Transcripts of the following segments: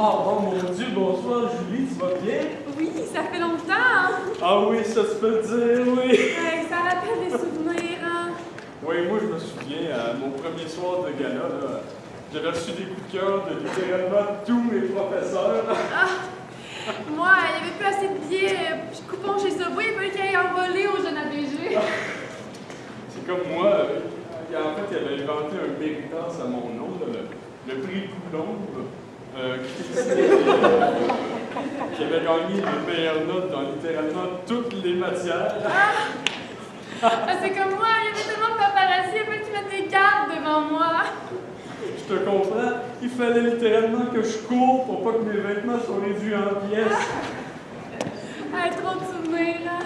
Oh mon Dieu, bonsoir Julie, tu vas bien? Oui, ça fait longtemps. Ah oui, ça se peut dire, oui. Ouais, ça rappelle des souvenirs, hein? Oui, moi je me souviens, à mon premier soir de gala, là, j'avais reçu des coups de cœur de littéralement tous mes professeurs. Ah, moi, il n'y avait plus assez de billets. Puis coupon chez Subway, il fallait qu'il aille envoler au jeune ABG. C'est comme moi, en fait, il avait inventé un méritas à mon nom, là, le prix Coulomb, qui avait gagné les meilleures notes dans littéralement toutes les matières. Ah, c'est comme moi, il y avait tellement de paparazzi, il fallait qu'ils mettent des cartes devant moi. Je te comprends, il fallait littéralement que je cours pour pas que mes vêtements soient réduits en pièces. Ah, trop de souvenirs, hein?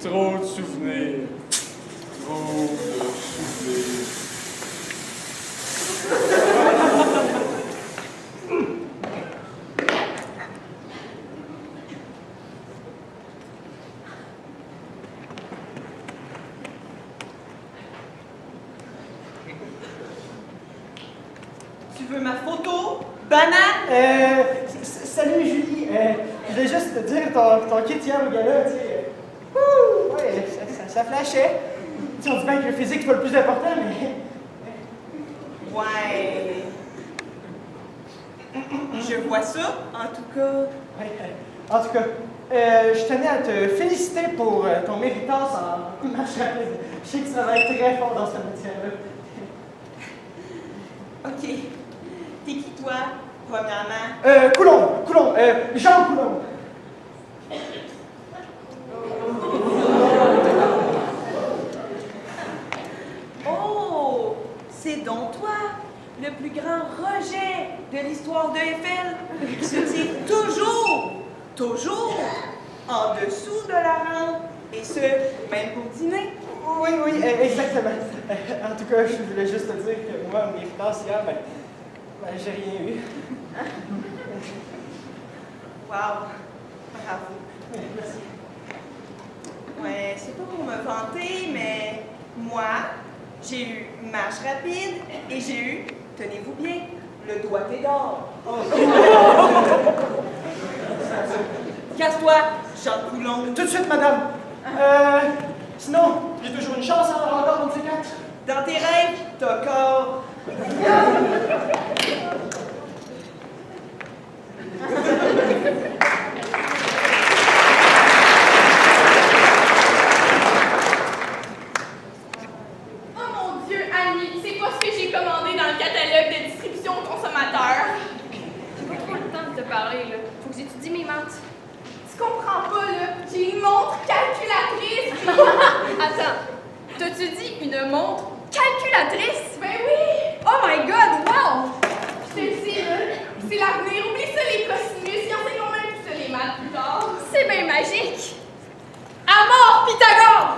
Trop de souvenirs. Trop de souvenirs. Tu veux ma photo? Banane? Salut Julie, je voulais juste te dire, ton kit hier au gala, tu sais, ouais, ça flashait. Tu sais, on dit bien que le physique, c'est pas le plus important, mais... Ouais. Je vois ça, en tout cas. Ouais, en tout cas, je tenais à te féliciter pour ton méritas en marche rapide. Je sais que tu travailles très fort dans cette matière-là. OK. T'es qui, toi, premièrement? Coulomb, Jean Coulomb. Oh! C'est donc toi, le plus grand rejet de l'histoire de Eiffel, qui se tient toujours, en dessous de la rampe, et ce, même pour dîner. Oui, exactement. En tout cas, je voulais juste te dire que moi, mes méritas hier, j'ai rien eu. Wow! Bravo. Merci. Ouais, c'est pas pour me vanter, mais moi, j'ai eu marche rapide et j'ai eu, tenez-vous bien, le doigté d'or. Casse-toi, Jean Coulomb. Tout de suite, madame. Sinon, j'ai toujours une chance à avoir encore une de ces quatre. Dans tes rêves, t'as corps. Oh mon Dieu, Annie, c'est pas ce que j'ai commandé dans le catalogue de distribution aux consommateurs. J'ai pas trop le temps de te parler, là. Faut que j'étudie mes maths. Tu comprends pas, là. J'ai une montre calculatrice. Attends, t'as-tu dit une montre calculatrice? Ben oui! Oh my god, wow! Je te le dis, là, c'est l'avenir. Oublie ça, les cosinus. Ils enseignent même plus ça, les maths, plus tard. C'est bien magique. À mort, Pythagore!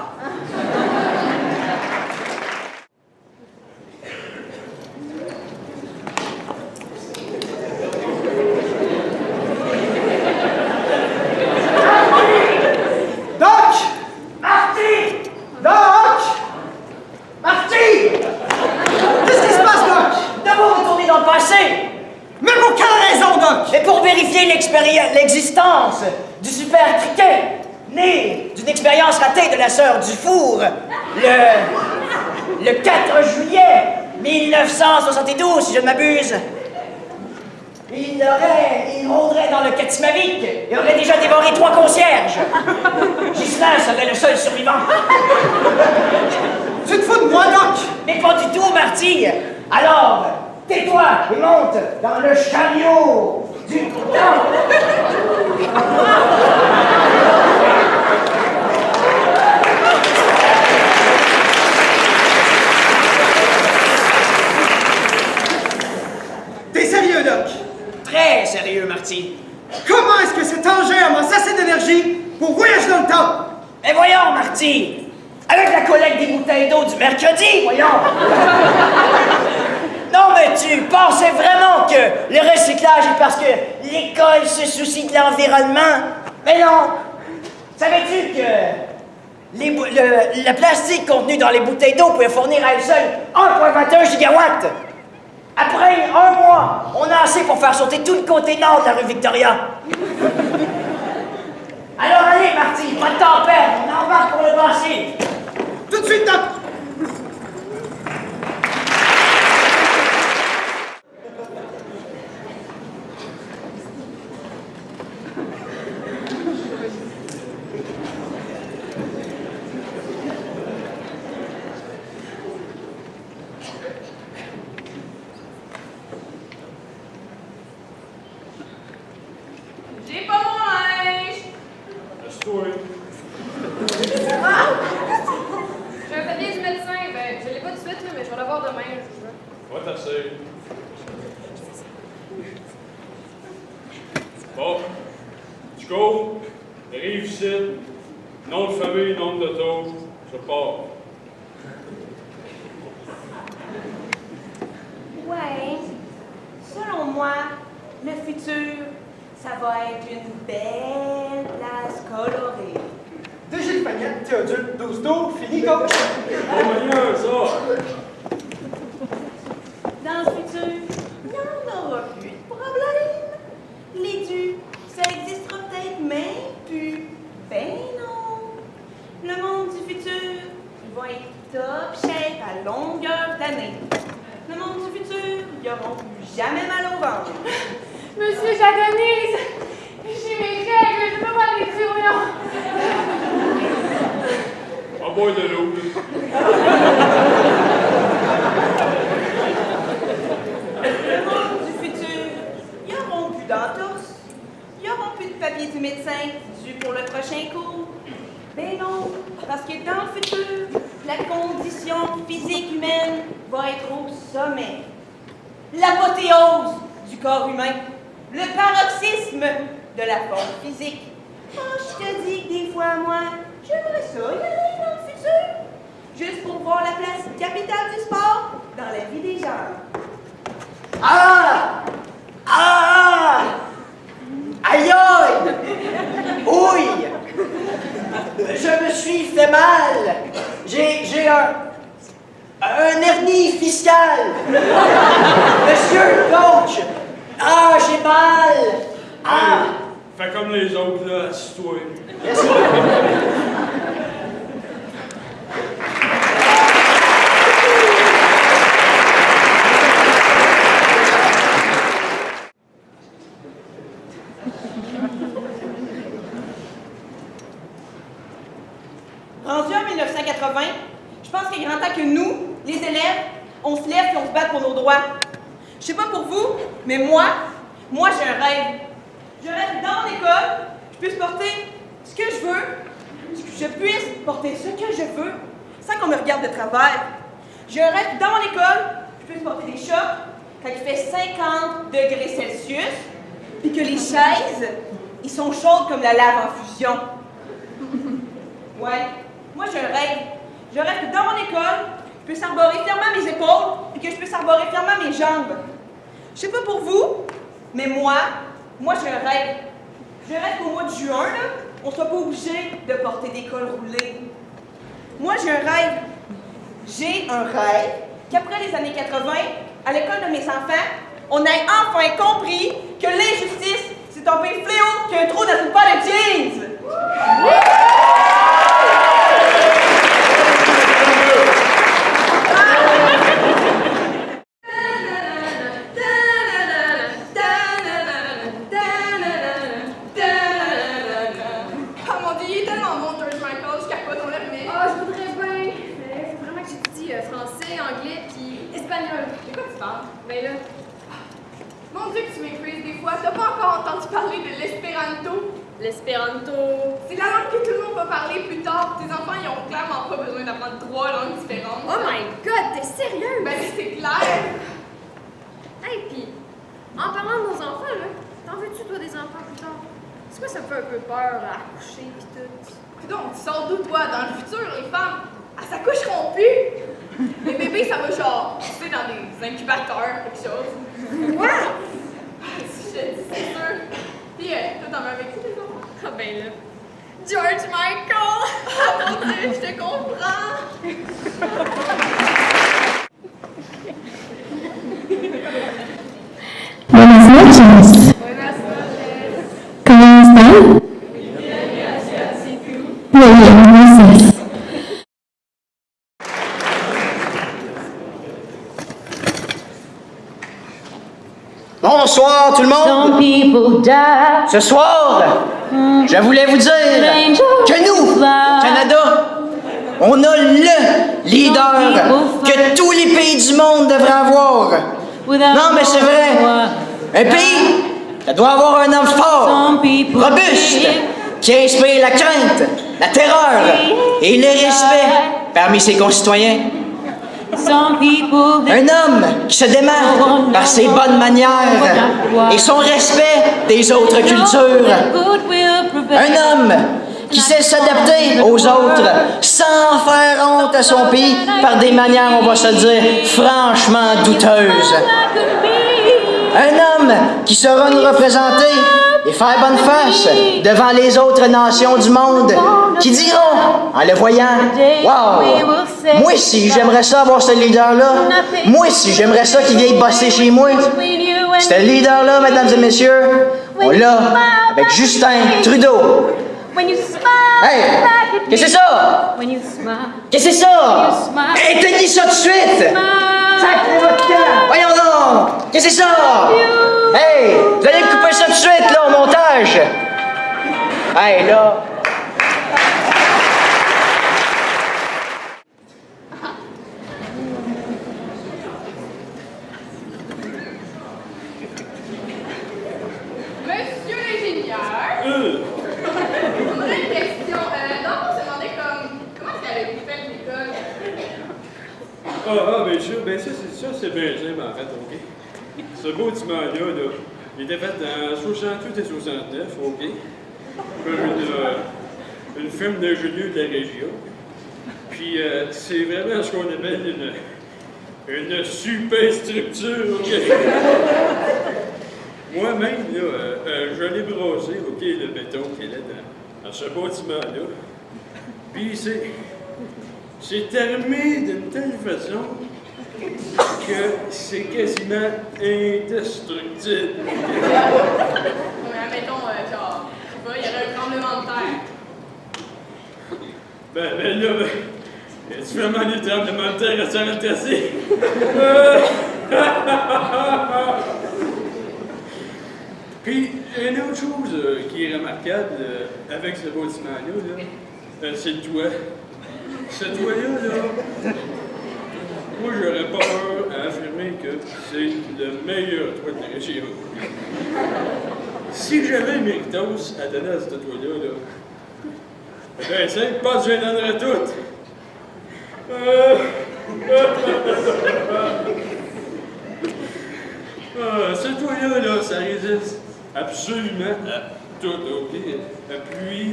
Marty! Qu'est-ce qui se passe, Doc? D'abord retourner dans le passé, Mais pour quelle raison, Doc? mais pour vérifier l'existence du super criquet, né d'une expérience ratée de la sœur Dufour, le 4 juillet 1972, si je ne m'abuse. Il rôderait dans le Katimavik et aurait déjà dévoré 3 concierges. Ghislain serait le seul survivant. Tu te fous de moi, Doc? Mais pas du tout, Marty. Alors, tais-toi et monte dans le chariot du temps. T'es sérieux, Doc? Très sérieux, Marty. Comment est-ce que cet engin amasse assez d'énergie pour voyager dans le temps? Mais voyons, Marty. Avec la collecte des bouteilles d'eau du mercredi, voyons. Non, mais tu pensais vraiment que le recyclage est parce que l'école se soucie de l'environnement? Mais non! Savais-tu que le plastique contenu dans les bouteilles d'eau pouvait fournir à elle seule 1,21 gigawatts? Après un mois. On a assez pour faire sauter tout le côté nord de la rue Victoria. Alors allez, Marty, pas de temps à perdre. On embarque pour le passé. Tout de suite, Doc! J'ai pas mon linge! Laisse-toi. J'ai un papier du médecin, ben je l'ai pas tout de suite, là, mais je vais l'avoir demain. Va t'asseoir. Bon. Tu cours, arrive ici, nom de famille, nom d'auto, je pars. Ouais. Selon moi, le futur, ça va être une belle place colorée. De Gilles Pagnette, Théodule, 12-12, fini, coach! Oh, Mania, ça! Dans le futur, il n'y en aura plus de problème. Les dus, ça existera peut-être même plus. Ben non. Le monde du futur, ils vont être top shape à longueur d'année. Le monde du futur, ils n'auront plus jamais mal au ventre. Monsieur j'agonise! J'ai mes règles, je peux pas les voyons! Va boire de l'eau. Le monde du futur, ils n'auront plus d'entorse. Ils n'auront plus de papier du médecin dû pour le prochain cours. Ben non, parce que dans le futur, la condition physique humaine va être au sommet. L'apothéose du corps humain. Le paroxysme de la forme physique. Oh, je te dis que des fois, moi, j'aimerais ça y aller dans le futur. Juste pour voir la place capitale du sport dans la vie des gens. Ah! Ah! Aïe aïe! Ouille! Je me suis fait mal! J'ai un hernie fiscale! Monsieur le coach! Ah, j'ai mal! Ah! Fais comme les autres, là, assis-toi. Merci. Rendu en 1980, je pense qu'il est grand temps que nous, les élèves, on se lève et on se batte pour nos droits. Je sais pas pour vous, mais moi j'ai un rêve. Je rêve dans l'école, je puisse porter ce que je veux, je puisse porter ce que je veux, sans qu'on me regarde de travers. J'ai un rêve dans l'école, je puisse porter des shorts quand il fait 50 degrés Celsius, puis que les chaises, ils sont chaudes comme la lave en fusion. Ouais, moi j'ai un rêve. Je rêve que dans mon école, je puisse arborer fièrement mes épaules, puis que je puisse arborer fièrement mes jambes. Je sais pas pour vous, mais moi j'ai un rêve. Je rêve qu'au mois de juin, là, on soit pas obligé de porter des cols roulés. Moi j'ai un rêve. J'ai un rêve qu'après les années 80, à l'école de mes enfants, on ait enfin compris que l'injustice, c'est un pire fléau qu'un trou dans une paire de jeans. Oh mon Dieu, il est tellement bon, George Michael, je capote, on le remet. Ah, je voudrais bien. Mais faut vraiment que j'étudie français, anglais, puis espagnol. De quoi tu parles? Ben là, Mon Dieu, que tu m'épuises des fois. T'as pas encore entendu parler de l'espéranto? l'espéranto. C'est la langue que tout le monde va parler plus tard. Tes enfants, ils ont clairement pas besoin d'apprendre 3 langues différentes. Oh my god, t'es sérieux? Ben, c'est clair. Hey, puis, en parlant de nos enfants, là, t'en veux-tu, toi, des enfants plus tard? C'est quoi, ça me fait un peu peur à accoucher pis tout? Donc, tu sors d'où, toi? Dans le futur, les femmes, elles s'accoucheront plus. Les bébés, ça va genre, tu sais, dans des incubateurs, quelque chose. Quoi? Si je te dis, c'est sûr. Puis, toi, t'en veux avec qui, les enfants? Ah ben là, George Michael! Ah, mon Dieu, je te comprends. Buenas noches. ¿Cómo están? Muy bien, gracias. Bonsoir tout le monde! Ce soir, je voulais vous dire que nous, Canada, on a le leader que tous les pays du monde devraient avoir. Non, mais c'est vrai. Un pays, ça doit avoir un homme fort, robuste, qui inspire la crainte, la terreur et le respect parmi ses concitoyens. Un homme qui se démarque par ses bonnes manières et son respect des autres cultures. Un homme qui sait s'adapter aux autres sans faire honte à son pays par des manières, on va se le dire, franchement douteuses. Un homme qui saura nous représenter et faire bonne face devant les autres nations du monde qui diront, en le voyant, « Wow! Moi aussi, j'aimerais ça avoir ce leader-là. Moi aussi, j'aimerais ça qu'il vienne bosser chez moi. » Ce leader-là, mesdames et messieurs, on l'a avec Justin Trudeau. Hey! Qu'est-ce que c'est ça? Qu'est-ce que c'est ça? Éteignez ça tout de suite! Sacrez votre camp! Voyons donc! Qu'est-ce que c'est ça? Hey! Vous allez couper ça tout de suite, là, au montage! Hey, là! Monsieur l'ingénieur, on aurait une question. Donc, on se demandait comment est-ce qu'avez-vous fait l'école? Ben ça, c'est bien simple, en fait, OK? Ce bâtiment-là, là, il était fait en 68 et 69, OK? Comme une firme d'ingénieurs de la région. Puis, c'est vraiment ce qu'on appelle une super structure, OK? Moi-même, là, je l'ai brossé, OK, le béton qui est là dans ce bâtiment-là. Puis c'est armé d'une telle façon que c'est quasiment indestructible. Mais admettons, genre, je sais pas, il y aurait un tremblement de terre. Ben là, tu vraiment des tremblements de terre à s'en tasser? Puis, une autre chose qui est remarquable avec ce bâtiment-là, c'est le toit. Ce toit-là, moi, j'aurais pas peur à affirmer que c'est le meilleur toit de la région. Si j'avais une méritos à donner à ce toit-là, ben simple, pas que je donnerais tout. Ce toit-là, ça résiste absolument à tout, OK? Pluie,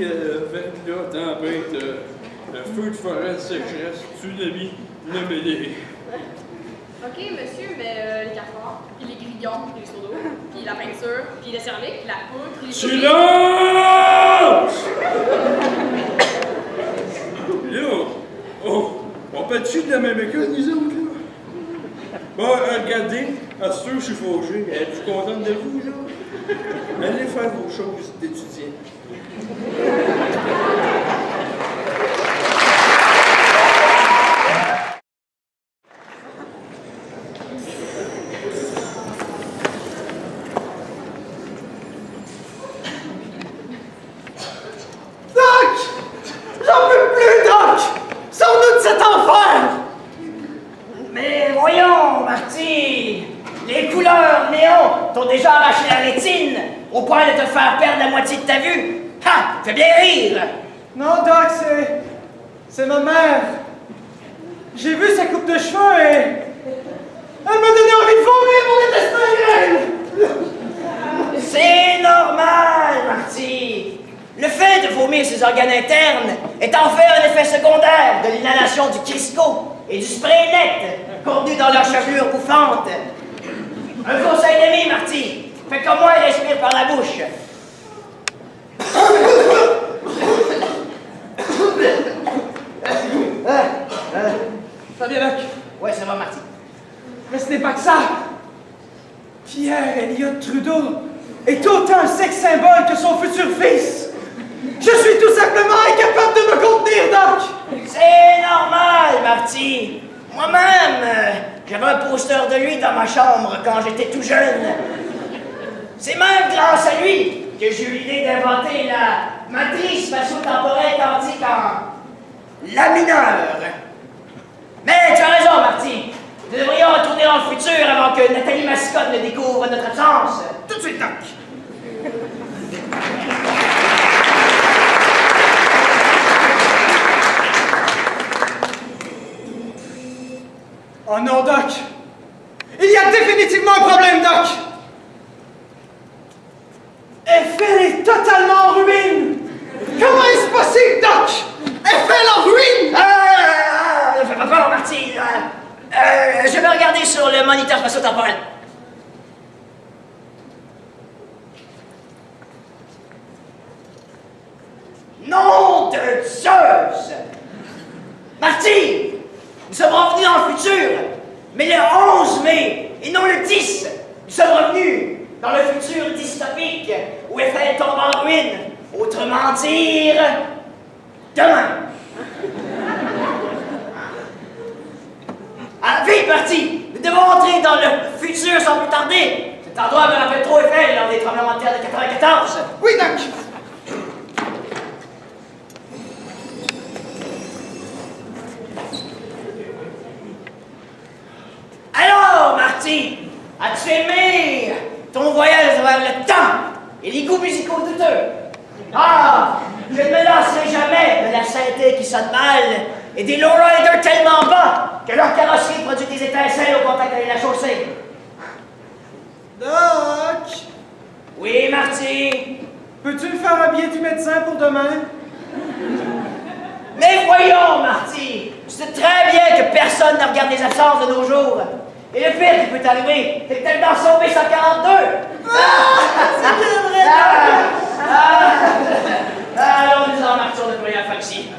verglas, tempête, feu de forêt, sécheresse, tsunami, nommez-les. OK, monsieur, mais les cafards, puis les grillons, puis les seaux d'eau, puis la peinture, puis le cervic, puis la poudre, puis les... Silence! Là, on peut-tu de la même école, nous autres, là? Bon, regardez, à ce que je suis fauché, êtes-vous contente de vous, là? Allez faire vos choses d'étudiant. J'en peux plus, Doc! Sors-nous de cet enfer! Mais voyons, Marty! Les couleurs néon t'ont déjà arraché la rétine au point de te faire perdre la moitié de ta vue. Ha! Fais bien rire! Non, Doc, c'est ma mère. J'ai vu sa coupe de cheveux et... elle m'a donné envie de vomir mon intestin! C'est normal, Marty! Le fait de vomir ses organes internes est en fait un effet secondaire de l'inhalation du Crisco et du spray net contenu dans leur chevelure bouffante. Un conseil d'ami, Marty! Fais comme moi et respire par la bouche. Ça va bien, Doc? Ouais, ça va, Marty. Mais ce n'est pas que ça! Pierre Elliott Trudeau est autant un sexe symbole que son futur fils. Je suis tout simplement incapable de me contenir, Doc. C'est normal, Marty. Moi-même, j'avais un poster de lui dans ma chambre quand j'étais tout jeune. C'est même grâce à lui que j'ai eu l'idée d'inventer la matrice spatio-temporelle quantique en la mineure. Mais tu as raison, Marty. Nous devrions retourner dans le futur avant que Nathalie Mascotte ne découvre notre absence. Tout de suite, Doc. Oh non, Doc. Il y a définitivement un problème, Doc. Eiffel est totalement en ruine. Comment est-ce possible, Doc? Eiffel en ruine. Ne fais pas peur, Marty. Je vais regarder sur le moniteur spatio-temporel. Nom de Zeus! Marty! Nous sommes revenus dans le futur, mais le 11 mai, et non le 10. Nous sommes revenus dans le futur dystopique où Eiffel tombe en ruine. Autrement dire, demain. Ah, vite, Marty! Nous devons entrer dans le futur sans plus tarder. Cet endroit me rappelle trop Eiffel lors des tremblements de terre de 94. Oui, Doc. Alors, Marty, as-tu aimé ton voyage à travers le temps et les goûts musicaux douteux? Ah, je ne me lasserai jamais de la synthé qui sonne mal et des lowriders tellement bas que leur carrosserie produit des étincelles au contact avec la chaussée. Doc, Oui, Marty? peux-tu me faire habiller du médecin pour demain? Mais voyons, Marty, tu sais très bien que personne ne regarde les absences de nos jours. Et le pire qui peut t'arriver, c'est que t'es dans son B142. C'est bien vrai, Alors nous en marchons de première fois ici.